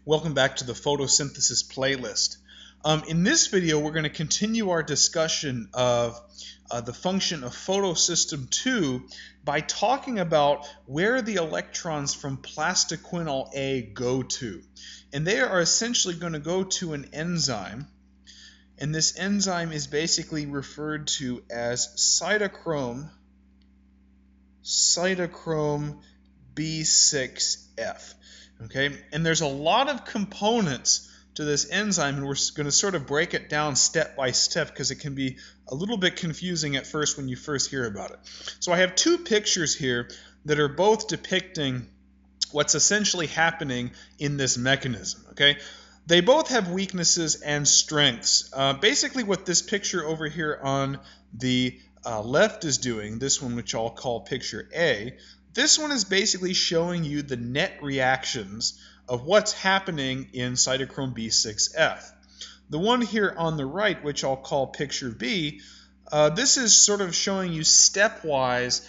Welcome back to the Photosynthesis playlist. In this video, we're going to continue our discussion of the function of Photosystem 2 by talking about where the electrons from Plastocyanin A go to. And they are essentially going to go to an enzyme, and this enzyme is basically referred to as Cytochrome b6f. Okay, and there's a lot of components to this enzyme, and we're going to sort of break it down step by step because it can be a little bit confusing at first when you first hear about it. So I have two pictures here that are both depicting what's essentially happening in this mechanism. Okay, they both have weaknesses and strengths. Basically what this picture over here on the left is doing, this one which I'll call picture A, this one is basically showing you the net reactions of what's happening in Cytochrome b6f. The one here on the right, which I'll call picture B, this is sort of showing you stepwise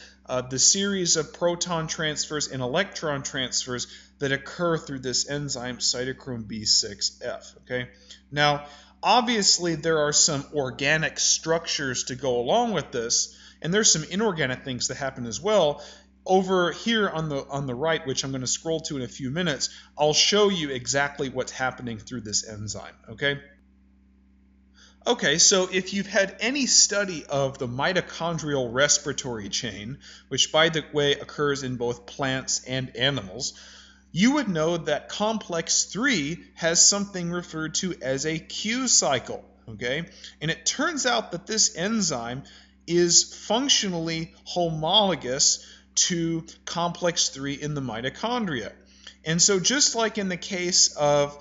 the series of proton transfers and electron transfers that occur through this enzyme Cytochrome b6f. Okay? Now, obviously there are some organic structures to go along with this, and there's some inorganic things that happen as well. Over here on the right, which I'm going to scroll to in a few minutes, I'll show you exactly what's happening through this enzyme. Okay, so if you've had any study of the mitochondrial respiratory chain, which by the way occurs in both plants and animals, you would know that complex 3 has something referred to as a Q cycle. Okay, and it turns out that this enzyme is functionally homologous to complex 3 in the mitochondria. And so just like in the case of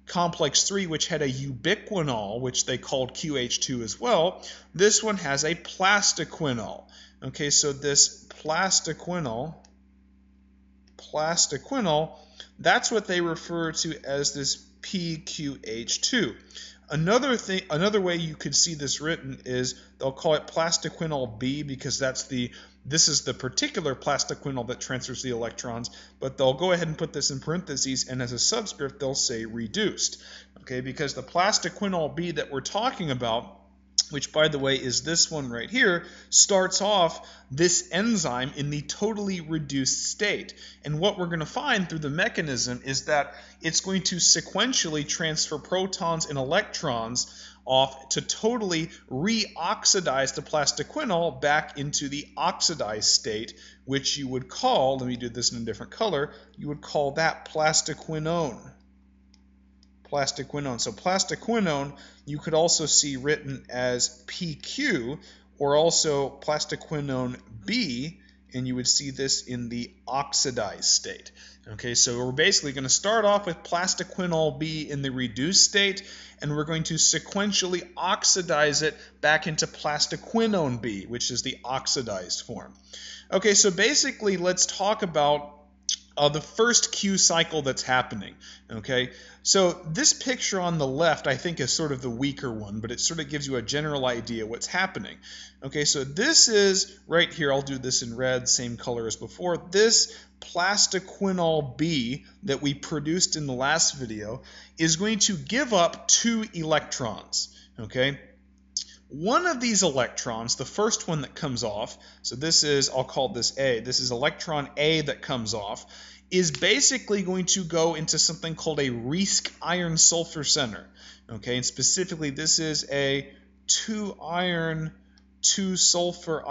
complex 3, which had a ubiquinol, which they called QH2 as well, this one has a plastoquinol. Okay, so this plastoquinol, that's what they refer to as this PQH2. Another way you could see this written is they'll call it plastoquinol B because this is the particular plastoquinol that transfers the electrons, but they'll go ahead and put this in parentheses, and as a subscript they'll say reduced. Okay, because the plastoquinol B that we're talking about, which by the way is this one right here, starts off this enzyme in the totally reduced state. And what we're going to find through the mechanism is that it's going to sequentially transfer protons and electrons off to totally reoxidize the plastoquinol back into the oxidized state, which you would call, let me do this in a different color, you would call that plastoquinone. So plastoquinone you could also see written as PQ, or also plastoquinone B, and you would see this in the oxidized state. Okay, so we're basically going to start off with plastoquinol B in the reduced state, and we're going to sequentially oxidize it back into plastoquinone B, which is the oxidized form. Okay, so basically let's talk about the first Q cycle that's happening. Okay, so this picture on the left I think is sort of the weaker one, but it sort of gives you a general idea what's happening. Okay, so this is right here, I'll do this in red, same color as before, this plastoquinol B that we produced in the last video is going to give up 2 electrons. Okay, one of these electrons, the first one that comes off, so this is, I'll call this A, this is electron A that comes off, is basically going to go into something called a Riesk iron sulfur center. Okay, and specifically this is a 2-iron, 2-sulfur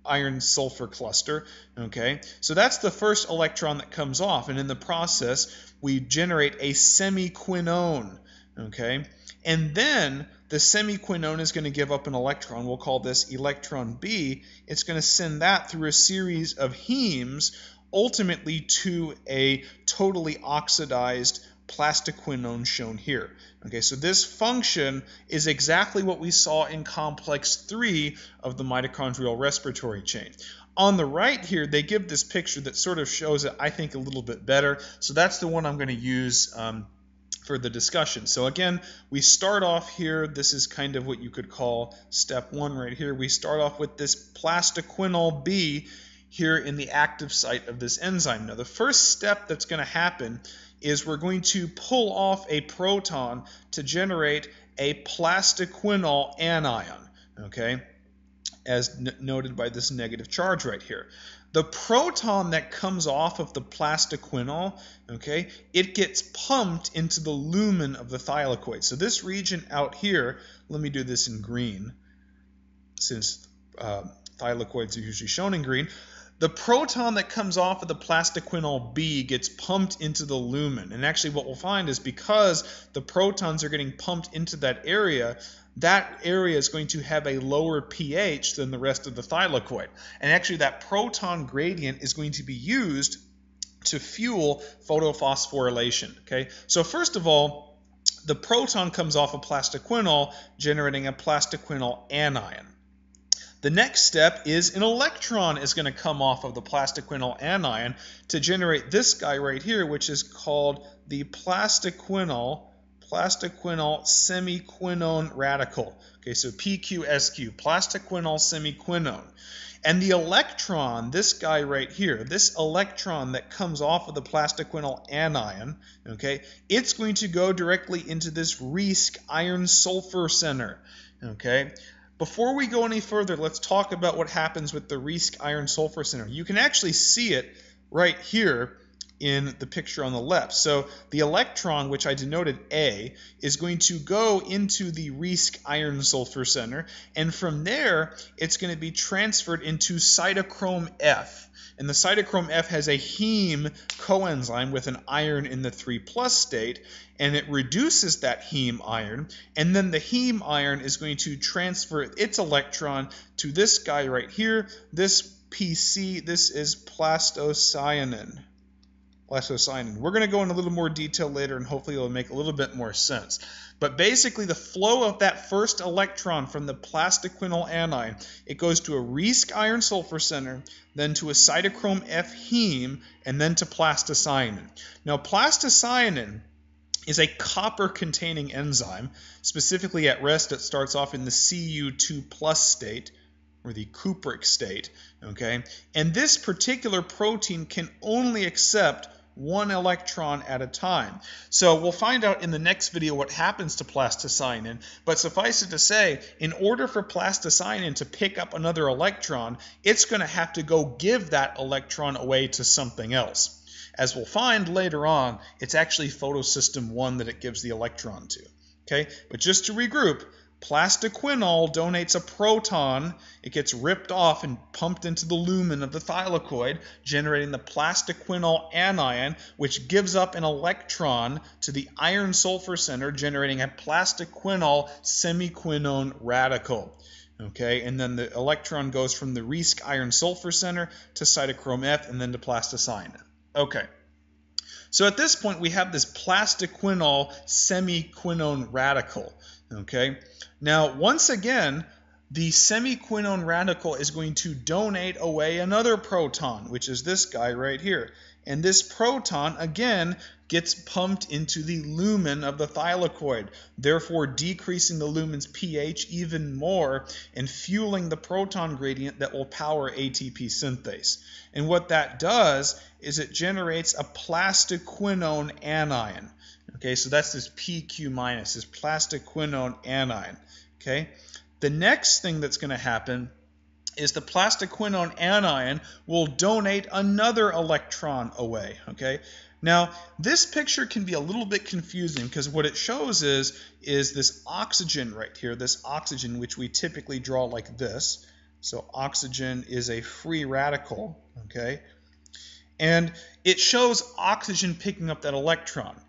iron sulfur cluster. Okay, so that's the first electron that comes off, and in the process we generate a semiquinone. Okay, and then the semiquinone is going to give up an electron. We'll call this electron B. It's going to send that through a series of hemes, ultimately to a totally oxidized plastoquinone shown here. Okay, so this function is exactly what we saw in complex 3 of the mitochondrial respiratory chain. On the right here, they give this picture that sort of shows it, I think, a little bit better. So that's the one I'm going to use for the discussion. So again, we start off here, this is kind of what you could call step 1 right here. We start off with this plastoquinol B here in the active site of this enzyme. Now the first step that's going to happen is we're going to pull off a proton to generate a plastoquinol anion, okay, as noted by this negative charge right here. The proton that comes off of the plastoquinol, okay, it gets pumped into the lumen of the thylakoid. So this region out here, let me do this in green, since thylakoids are usually shown in green. The proton that comes off of the plastoquinol B gets pumped into the lumen. And actually what we'll find is because the protons are getting pumped into that area is going to have a lower pH than the rest of the thylakoid. And actually that proton gradient is going to be used to fuel photophosphorylation. Okay? So first of all, the proton comes off of plastoquinol, generating a plastoquinol anion. The next step is an electron is going to come off of the plastoquinol anion to generate this guy right here, which is called the plastoquinol semiquinone radical. Okay, so PQSQ, plastoquinol semiquinone. And the electron, this guy right here, this electron that comes off of the plastoquinol anion, okay, it's going to go directly into this Riesc iron sulfur center, okay. Before we go any further, let's talk about what happens with the Riesc iron sulfur center. You can actually see it right here in the picture on the left. So the electron, which I denoted A, is going to go into the Riesc iron sulfur center, and from there it's going to be transferred into cytochrome F. And the cytochrome F has a heme coenzyme with an iron in the 3+ state, and it reduces that heme iron, and then the heme iron is going to transfer its electron to this guy right here, this PC, this is plastocyanin. We're going to go in a little more detail later, and hopefully it'll make a little bit more sense. But basically, the flow of that first electron from the plastoquinol anion, it goes to a Riesc iron sulfur center, then to a cytochrome F heme, and then to plastocyanin. Now, plastocyanin is a copper-containing enzyme. Specifically at rest, it starts off in the Cu2+ state, or the cupric state, okay? And this particular protein can only accept one electron at a time. So we'll find out in the next video what happens to plastocyanin, but suffice it to say, in order for plastocyanin to pick up another electron, it's going to have to go give that electron away to something else. As we'll find later on, it's actually photosystem 1 that it gives the electron to. Okay, but just to regroup, plastoquinol donates a proton. It gets ripped off and pumped into the lumen of the thylakoid, generating the plastoquinol anion, which gives up an electron to the iron sulfur center, generating a plastoquinol semiquinone radical. Okay, and then the electron goes from the Riesc iron sulfur center to cytochrome F and then to plastocyanin. Okay. So at this point, we have this plastoquinol semiquinone radical. Okay. Now, once again, the semiquinone radical is going to donate away another proton, which is this guy right here. And this proton, again, gets pumped into the lumen of the thylakoid, therefore decreasing the lumen's pH even more and fueling the proton gradient that will power ATP synthase. And what that does is it generates a plastoquinone anion. Okay, so that's this PQ-, this plastoquinone anion. Okay, the next thing that's going to happen is the plastoquinone anion will donate another electron away. Okay, now this picture can be a little bit confusing because what it shows is this oxygen right here, this oxygen which we typically draw like this. So oxygen is a free radical, okay, and it shows oxygen picking up that electron.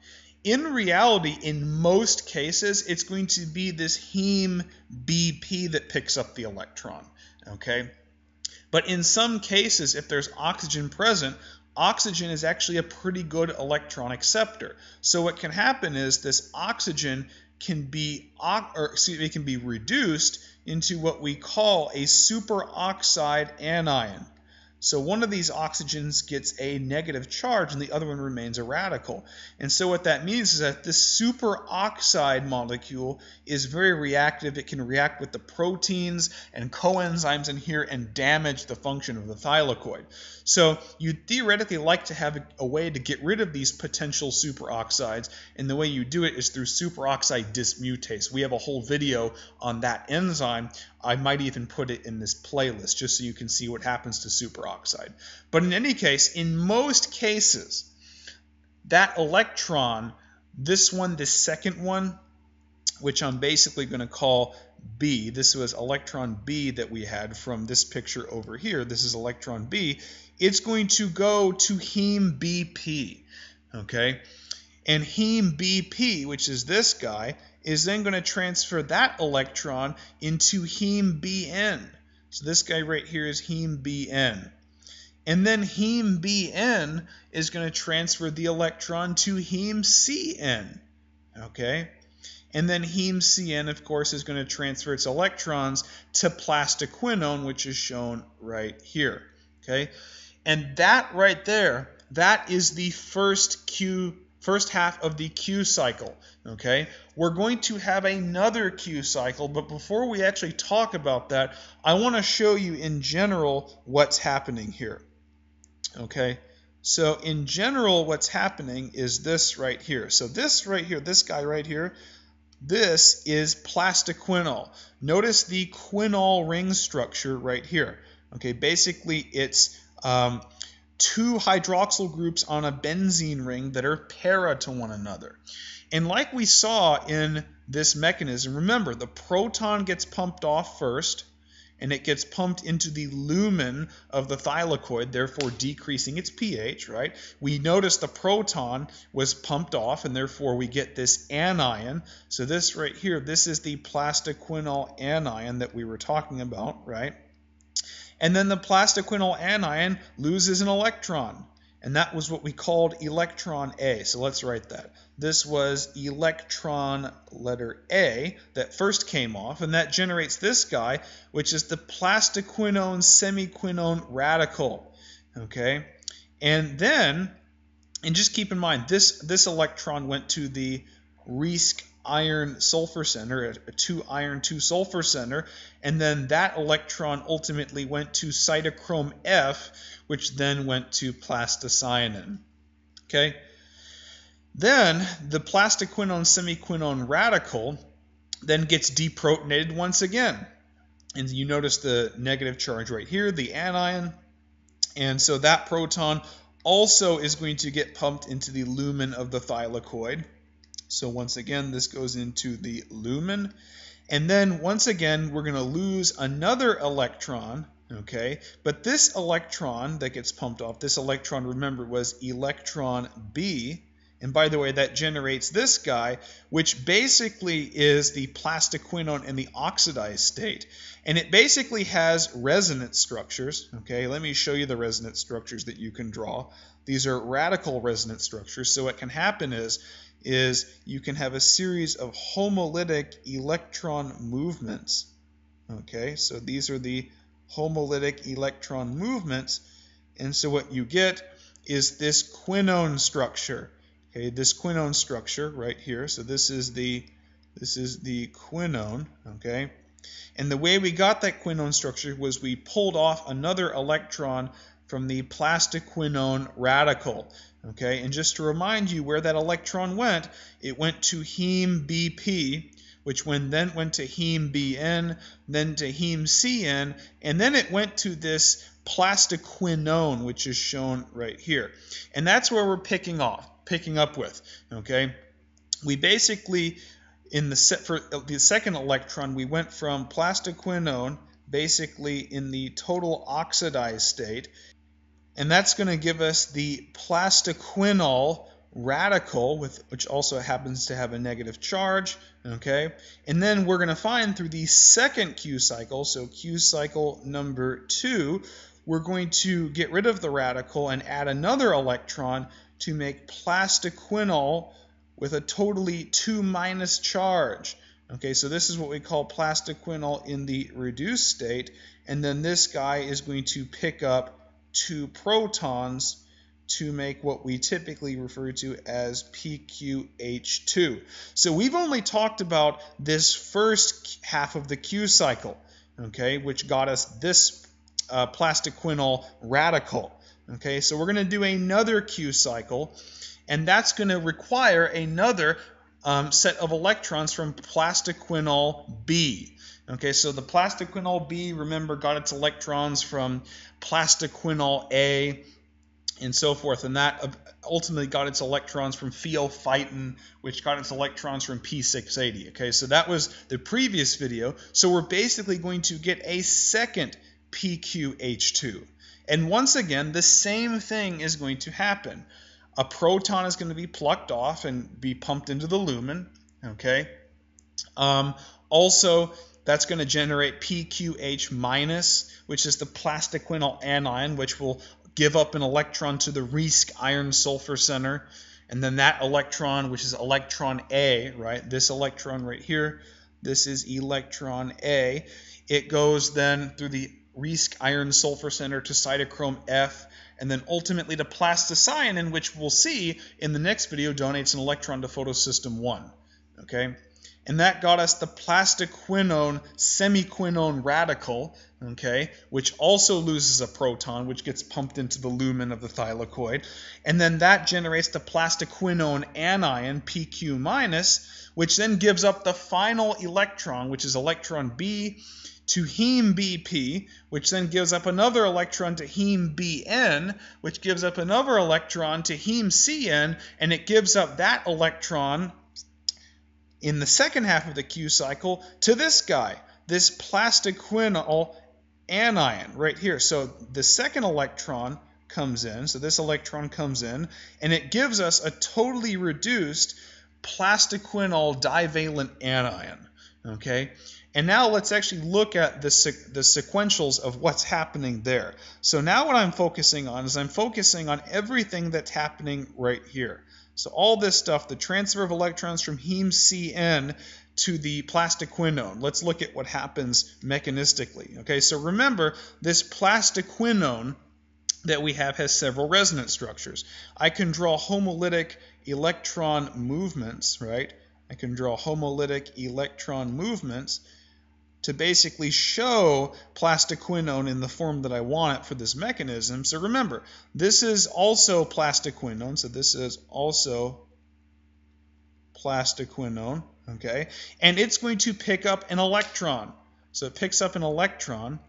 In reality, in most cases, it's going to be this heme BP that picks up the electron, okay? But in some cases, if there's oxygen present, oxygen is actually a pretty good electron acceptor. So what can happen is this oxygen can be, it can be reduced into what we call a superoxide anion. So one of these oxygens gets a negative charge and the other one remains a radical. And so what that means is that this superoxide molecule is very reactive. It can react with the proteins and coenzymes in here and damage the function of the thylakoid. So you'd theoretically like to have a way to get rid of these potential superoxides, and the way you do it is through superoxide dismutase. We have a whole video on that enzyme. I might even put it in this playlist just so you can see what happens to superoxide. But in any case, in most cases, that electron, this one, this second one, which I'm basically going to call B, this was electron B that we had from this picture over here. This is electron B. It's going to go to heme BP, okay? And heme BP, which is this guy, is then going to transfer that electron into heme BN. So this guy right here is heme BN. And then heme BN is going to transfer the electron to heme CN, okay? And then heme CN, of course, is going to transfer its electrons to plastoquinone, which is shown right here, okay? And that right there, that is the first half of the Q cycle, okay? We're going to have another Q cycle, but before we actually talk about that, I want to show you in general what's happening here, okay? So in general, what's happening is this right here. So this right here, this guy right here, this is plastoquinol. Notice the quinol ring structure right here, okay? Basically, it's two hydroxyl groups on a benzene ring that are para to one another. And like we saw in this mechanism, remember, the proton gets pumped off first, and it gets pumped into the lumen of the thylakoid, therefore decreasing its pH, right? We notice the proton was pumped off, and therefore we get this anion. So this right here, this is the plastoquinol anion that we were talking about, right? And then the plastoquinol anion loses an electron, and that was what we called electron A. So let's write that. This was electron letter A that first came off, and that generates this guy, which is the plastoquinone semiquinone radical, okay? And then, and just keep in mind, this electron went to the Risk iron sulfur center, a 2 iron 2 sulfur center, and then that electron ultimately went to Cytochrome F, which then went to Plastocyanin. Okay? Then the plastoquinone semiquinone radical then gets deprotonated once again. And you notice the negative charge right here, the anion. And so that proton also is going to get pumped into the lumen of the thylakoid. So once again, this goes into the lumen. And then once again, we're going to lose another electron, okay? But this electron that gets pumped off, this electron, remember, was electron B. And by the way, that generates this guy, which basically is the plastoquinone in the oxidized state. And it basically has resonance structures, okay? Let me show you the resonance structures that you can draw. These are radical resonance structures. So what can happen is you can have a series of homolytic electron movements. Okay, so these are the homolytic electron movements, and so what you get is this quinone structure. Okay, this quinone structure right here. So this is the quinone. Okay, and the way we got that quinone structure was we pulled off another electron from the plastoquinone radical. Okay, and just to remind you where that electron went, it went to heme BP, which then went to heme BN, then to heme CN, and then it went to this plastoquinone, which is shown right here. And that's where we're picking up with. Okay, we basically for the second electron, we went from plastoquinone basically in the total oxidized state. And that's going to give us the plastoquinol radical, which also happens to have a negative charge, okay? And then we're going to find through the second Q cycle, so Q cycle number 2, we're going to get rid of the radical and add another electron to make plastoquinol with a totally 2- charge. Okay, so this is what we call plastoquinol in the reduced state, and then this guy is going to pick up 2 protons to make what we typically refer to as PQH2. So we've only talked about this first half of the Q cycle, okay, which got us this plastoquinol radical. Okay, so we're going to do another Q cycle, and that's going to require another set of electrons from plastoquinol B. Okay, so the plastoquinol B, remember, got its electrons from plastoquinol A and so forth, and that ultimately got its electrons from pheophytin, which got its electrons from P680. Okay, so that was the previous video. So we're basically going to get a second PQH2. And once again, the same thing is going to happen. A proton is going to be plucked off and be pumped into the lumen. Okay. Also, that's going to generate PQH minus, which is the plastoquinol anion, which will give up an electron to the Riesk iron sulfur center. And then that electron, which is electron A, right? This electron right here, this is electron A. It goes then through the Riesk iron sulfur center to cytochrome F, and then ultimately to plastocyanin, which we'll see in the next video donates an electron to photosystem 1. Okay, and that got us the plastoquinone semiquinone radical, okay, which also loses a proton, which gets pumped into the lumen of the thylakoid, and then that generates the plastoquinone anion PQ minus, which then gives up the final electron, which is electron B, to heme BP, which then gives up another electron to heme BN, which gives up another electron to heme CN, and it gives up that electron in the second half of the Q cycle to this guy, this plastoquinol anion right here. So the second electron comes in, so this electron comes in, and it gives us a totally reduced plastoquinol divalent anion. Okay, and now let's actually look at the sequentials of what's happening there. So now what I'm focusing on is I'm focusing on everything that's happening right here. So all this stuff, the transfer of electrons from heme CN to the plastoquinone. Let's look at what happens mechanistically. Okay, so remember, this plastoquinone that we have has several resonance structures. I can draw homolytic electron movements, right? I can draw homolytic electron movements to basically show plastoquinone in the form that I want it for this mechanism. So remember, this is also plastoquinone, so this is also plastoquinone, okay? And it's going to pick up an electron. So it picks up an electron.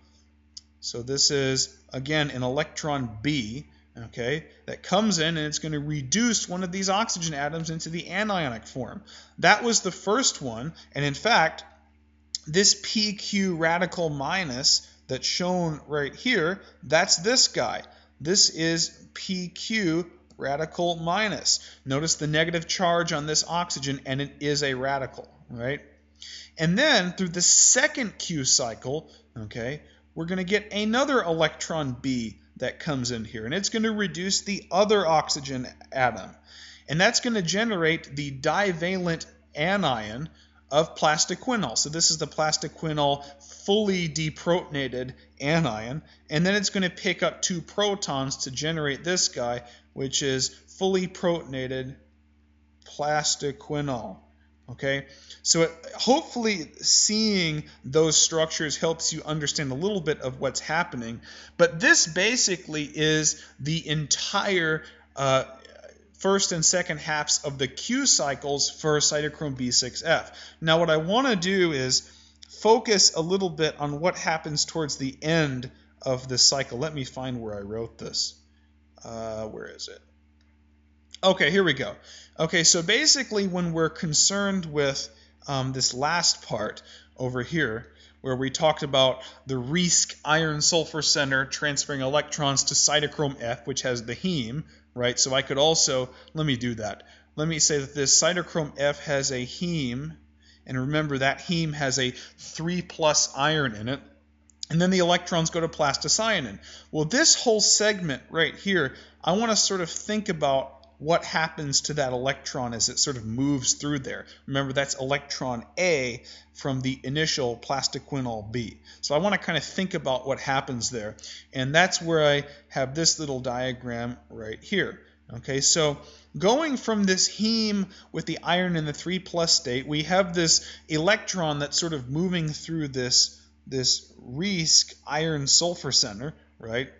So this is, again, an electron B, okay, that comes in, and it's going to reduce one of these oxygen atoms into the anionic form. That was the first one, and in fact, this PQ radical minus that's shown right here, that's this guy. This is PQ radical minus. Notice the negative charge on this oxygen, and it is a radical, right? And then through the second Q cycle, okay, we're going to get another electron B that comes in here, and it's going to reduce the other oxygen atom, and that's going to generate the divalent anion of plastoquinol. So this is the plastoquinol fully deprotonated anion, and then it's going to pick up 2 protons to generate this guy, which is fully protonated plastoquinol. Okay, so hopefully seeing those structures helps you understand a little bit of what's happening. But this basically is the entire first and second halves of the Q cycles for cytochrome b6f. Now what I want to do is focus a little bit on what happens towards the end of the cycle. Let me find where I wrote this. Where is it? Okay, here we go. Okay, so basically when we're concerned with this last part over here, where we talked about the Riesk iron sulfur center transferring electrons to cytochrome F, which has the heme, right? So I could also, let me do that. Let me say that this cytochrome F has a heme, and remember that heme has a 3+ iron in it, and then the electrons go to plastocyanin. Well, this whole segment right here, I want to sort of think about what happens to that electron as it sort of moves through there. Remember, that's electron A from the initial plastoquinol B. So I want to kind of think about what happens there. And that's where I have this little diagram right here. Okay, so going from this heme with the iron in the 3+ state, we have this electron that's sort of moving through this Riesc iron sulfur center, right?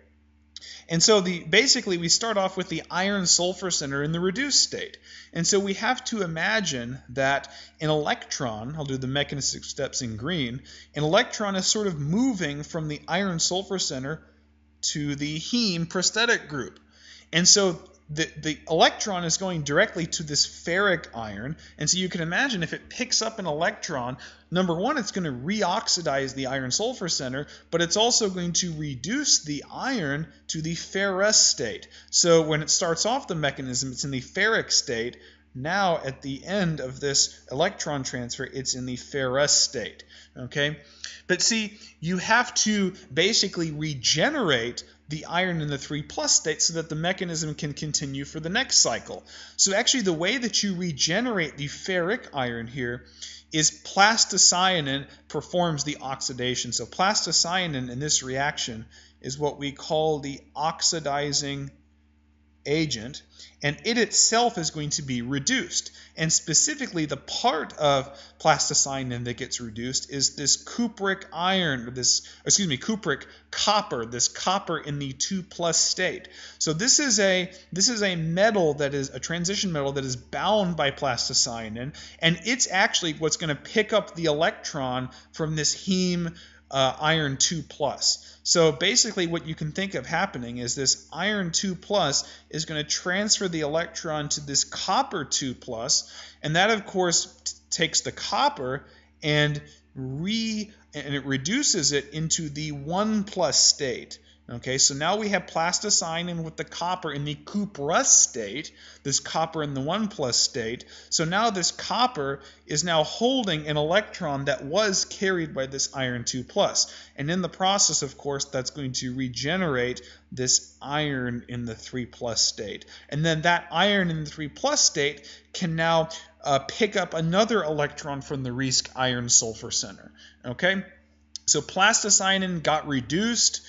And so basically we start off with the iron sulfur center in the reduced state. And so we have to imagine that an electron, I'll do the mechanistic steps in green, an electron is sort of moving from the iron sulfur center to the heme prosthetic group. And so the electron is going directly to this ferric iron, and so you can imagine if it picks up an electron, number one, it's going to reoxidize the iron sulfur center, but it's also going to reduce the iron to the ferrous state. So when it starts off the mechanism, it's in the ferric state. Now at the end of this electron transfer, it's in the ferrous state. Okay, but see, you have to basically regenerate the iron in the 3+ state so that the mechanism can continue for the next cycle. So actually the way that you regenerate the ferric iron here is plastocyanin performs the oxidation. So plastocyanin in this reaction is what we call the oxidizing agent, and it itself is going to be reduced. And specifically the part of plastocyanin that gets reduced is this cupric iron, cupric copper, this copper in the 2+ state. So this is a metal that is a transition metal that is bound by plastocyanin, and it's actually what's going to pick up the electron from this heme iron 2+. So basically what you can think of happening is this iron 2+ is going to transfer the electron to this copper 2+, and that of course takes the copper and it reduces it into the 1+ state. Okay, so now we have plastocyanin with the copper in the cuprous state, this copper in the 1+ state. So now this copper is now holding an electron that was carried by this iron 2+. And in the process, of course, that's going to regenerate this iron in the 3+ state. And then that iron in the 3+ state can now pick up another electron from the Riesc iron sulfur center. Okay, so plastocyanin got reduced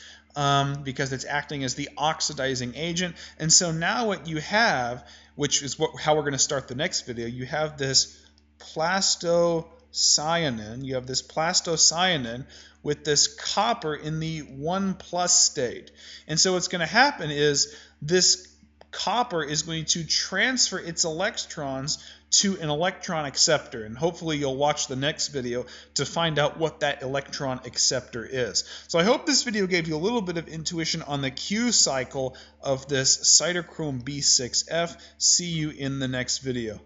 because it's acting as the oxidizing agent. And so now what you have, which is how we're going to start the next video, you have this plastocyanin. You have this plastocyanin with this copper in the 1+ state. And so what's going to happen is this copper is going to transfer its electrons to an electron acceptor, and hopefully you'll watch the next video to find out what that electron acceptor is. So I hope this video gave you a little bit of intuition on the Q cycle of this cytochrome b6f. See you in the next video.